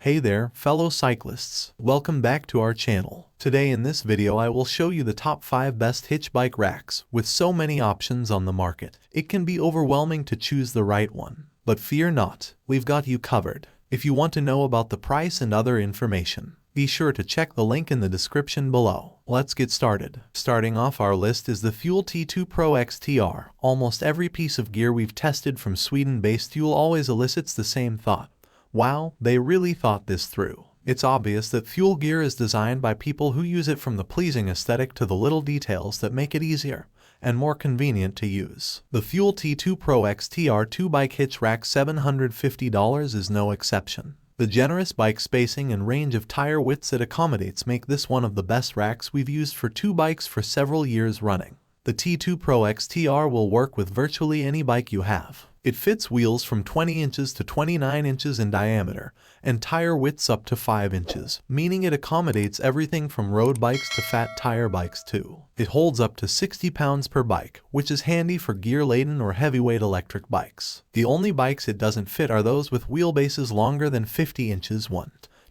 Hey there, fellow cyclists. Welcome back to our channel. Today in this video I will show you the top 5 best hitch bike racks. With so many options on the market, it can be overwhelming to choose the right one. But fear not, we've got you covered. If you want to know about the price and other information, be sure to check the link in the description below. Let's get started. Starting off our list is the Thule T2 Pro XTR. Almost every piece of gear we've tested from Sweden-based Thule always elicits the same thought. Wow, they really thought this through. It's obvious that Thule gear is designed by people who use it, from the pleasing aesthetic to the little details that make it easier and more convenient to use. The Thule T2 Pro XTR 2-bike hitch rack $750 is no exception. The generous bike spacing and range of tire widths it accommodates make this one of the best racks we've used for 2 bikes for several years running. The T2 Pro XTR will work with virtually any bike you have. It fits wheels from 20 inches to 29 inches in diameter and tire widths up to 5 inches, meaning it accommodates everything from road bikes to fat tire bikes too. It holds up to 60 pounds per bike, which is handy for gear-laden or heavyweight electric bikes. The only bikes it doesn't fit are those with wheelbases longer than 50 inches,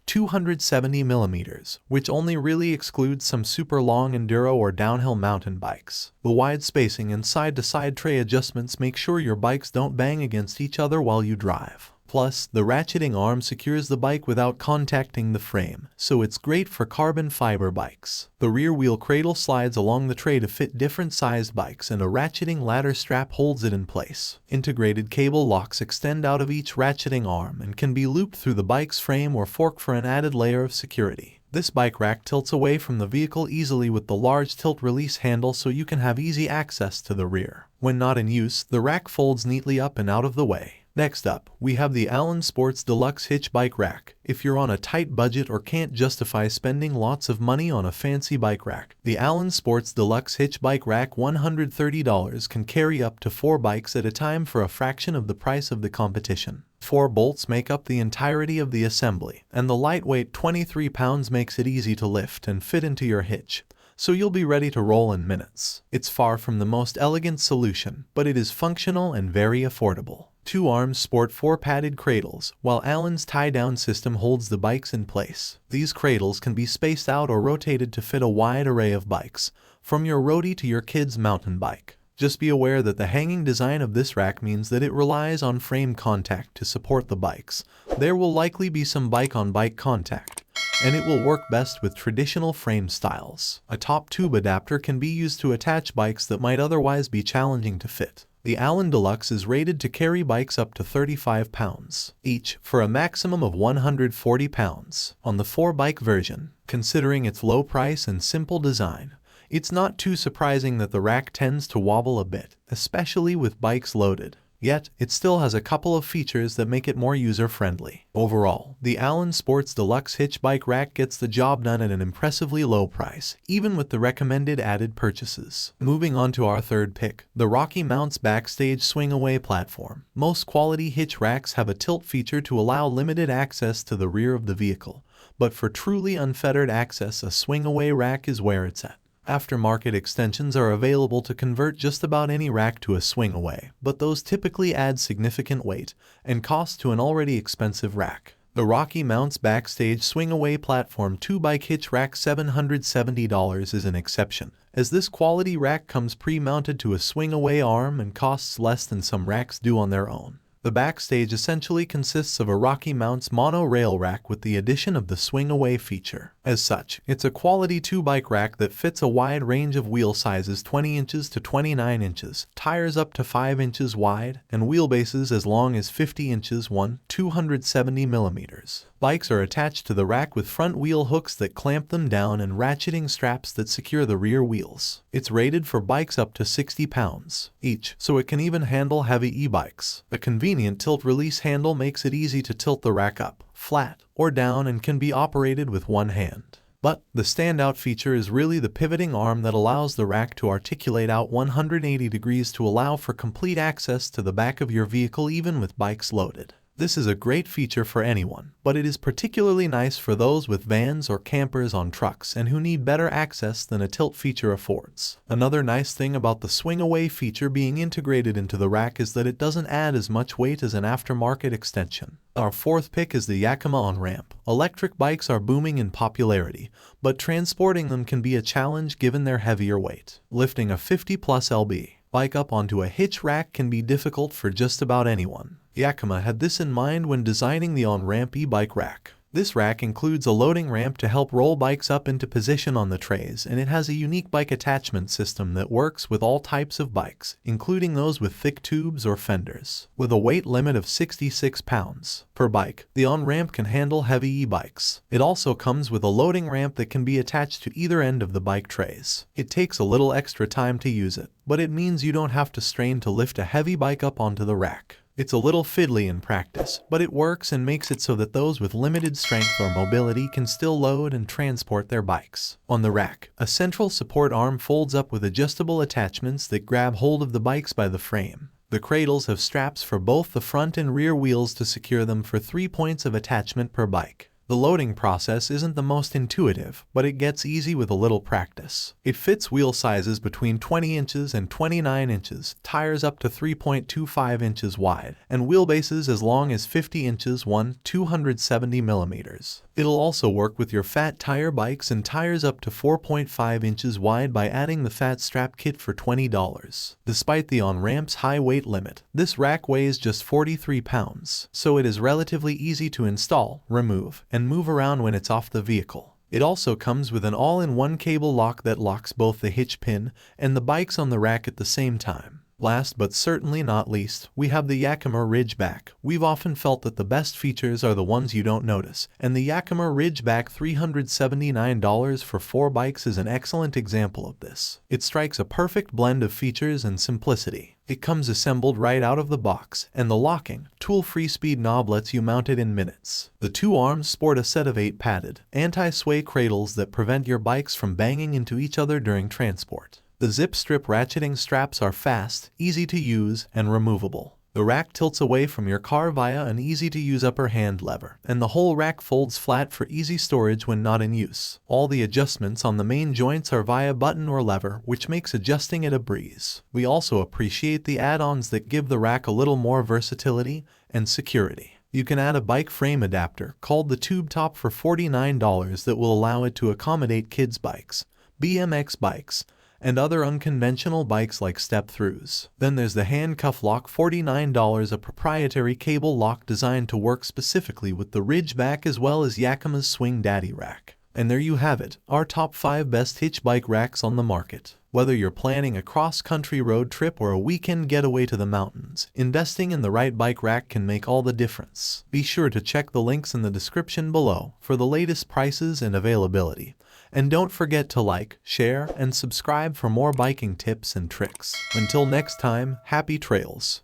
270 millimeters, which only really excludes some super long enduro or downhill mountain bikes. The wide spacing and side-to-side tray adjustments make sure your bikes don't bang against each other while you drive. Plus, the ratcheting arm secures the bike without contacting the frame, so it's great for carbon fiber bikes. The rear wheel cradle slides along the tray to fit different sized bikes, and a ratcheting ladder strap holds it in place. Integrated cable locks extend out of each ratcheting arm and can be looped through the bike's frame or fork for an added layer of security. This bike rack tilts away from the vehicle easily with the large tilt-release handle, so you can have easy access to the rear. When not in use, the rack folds neatly up and out of the way. Next up, we have the Allen Sports Deluxe Hitch Bike Rack. If you're on a tight budget or can't justify spending lots of money on a fancy bike rack, the Allen Sports Deluxe Hitch Bike Rack $130 can carry up to 4 bikes at a time for a fraction of the price of the competition. 4 bolts make up the entirety of the assembly, and the lightweight 23 pounds makes it easy to lift and fit into your hitch, so you'll be ready to roll in minutes. It's far from the most elegant solution, but it is functional and very affordable. 2 arms sport 4 padded cradles, while Allen's tie-down system holds the bikes in place. These cradles can be spaced out or rotated to fit a wide array of bikes, from your roadie to your kid's mountain bike. Just be aware that the hanging design of this rack means that it relies on frame contact to support the bikes. There will likely be some bike-on-bike contact, and it will work best with traditional frame styles. A top tube adapter can be used to attach bikes that might otherwise be challenging to fit. The Allen Deluxe is rated to carry bikes up to 35 pounds each, for a maximum of 140 pounds. On the 4-bike version, considering its low price and simple design, it's not too surprising that the rack tends to wobble a bit, especially with bikes loaded. Yet, it still has a couple of features that make it more user-friendly. Overall, the Allen Sports Deluxe Hitch Bike Rack gets the job done at an impressively low price, even with the recommended added purchases. Moving on to our third pick, the RockyMounts BackStage Swing-Away Platform. Most quality hitch racks have a tilt feature to allow limited access to the rear of the vehicle, but for truly unfettered access, a swing-away rack is where it's at. Aftermarket extensions are available to convert just about any rack to a swing-away, but those typically add significant weight and cost to an already expensive rack. The RockyMounts BackStage Swing-Away Platform 2-bike hitch rack $770 is an exception, as this quality rack comes pre-mounted to a swing-away arm and costs less than some racks do on their own. The BackStage essentially consists of a RockyMounts mono-rail rack with the addition of the swing-away feature. As such, it's a quality 2-bike rack that fits a wide range of wheel sizes, 20 inches to 29 inches, tires up to 5 inches wide, and wheelbases as long as 50 inches, 270 millimeters. Bikes are attached to the rack with front wheel hooks that clamp them down and ratcheting straps that secure the rear wheels. It's rated for bikes up to 60 pounds each, so it can even handle heavy e-bikes. A convenient tilt-release handle makes it easy to tilt the rack up, flat, or down, and can be operated with one hand. But the standout feature is really the pivoting arm that allows the rack to articulate out 180 degrees to allow for complete access to the back of your vehicle even with bikes loaded. This is a great feature for anyone, but it is particularly nice for those with vans or campers on trucks and who need better access than a tilt feature affords. Another nice thing about the swing away feature being integrated into the rack is that it doesn't add as much weight as an aftermarket extension. Our fourth pick is the Yakima OnRamp. Electric bikes are booming in popularity, but transporting them can be a challenge given their heavier weight. Lifting a 50+ lb bike up onto a hitch rack can be difficult for just about anyone. Yakima had this in mind when designing the OnRamp e-bike rack. This rack includes a loading ramp to help roll bikes up into position on the trays, and it has a unique bike attachment system that works with all types of bikes, including those with thick tubes or fenders. With a weight limit of 66 pounds per bike, the OnRamp can handle heavy e-bikes. It also comes with a loading ramp that can be attached to either end of the bike trays. It takes a little extra time to use it, but it means you don't have to strain to lift a heavy bike up onto the rack. It's a little fiddly in practice, but it works and makes it so that those with limited strength or mobility can still load and transport their bikes. On the rack, a central support arm folds up with adjustable attachments that grab hold of the bikes by the frame. The cradles have straps for both the front and rear wheels to secure them for 3 points of attachment per bike. The loading process isn't the most intuitive, but it gets easy with a little practice. It fits wheel sizes between 20 inches and 29 inches, tires up to 3.25 inches wide, and wheelbases as long as 50 inches 270 millimeters. It'll also work with your fat tire bikes and tires up to 4.5 inches wide by adding the fat strap kit for $20. Despite the OnRamp's high weight limit, this rack weighs just 43 pounds, so it is relatively easy to install, remove, and move around when it's off the vehicle. It also comes with an all-in-one cable lock that locks both the hitch pin and the bikes on the rack at the same time. Last but certainly not least, we have the Yakima RidgeBack. We've often felt that the best features are the ones you don't notice, and the Yakima RidgeBack $379 for 4 bikes is an excellent example of this. It strikes a perfect blend of features and simplicity. It comes assembled right out of the box, and the locking, tool-free speed knob lets you mount it in minutes. The two arms sport a set of 8 padded, anti-sway cradles that prevent your bikes from banging into each other during transport. The zip strip ratcheting straps are fast, easy to use, and removable. The rack tilts away from your car via an easy-to-use upper hand lever, and the whole rack folds flat for easy storage when not in use. All the adjustments on the main joints are via button or lever, which makes adjusting it a breeze. We also appreciate the add-ons that give the rack a little more versatility and security. You can add a bike frame adapter called the Tube Top for $49 that will allow it to accommodate kids' bikes, BMX bikes, and other unconventional bikes like step-throughs. Then there's the handcuff lock, $49, a proprietary cable lock designed to work specifically with the RidgeBack as well as Yakima's Swing Daddy rack. And there you have it, our top 5 best hitch bike racks on the market. Whether you're planning a cross-country road trip or a weekend getaway to the mountains, investing in the right bike rack can make all the difference. Be sure to check the links in the description below for the latest prices and availability. And don't forget to like, share, and subscribe for more biking tips and tricks. Until next time, happy trails!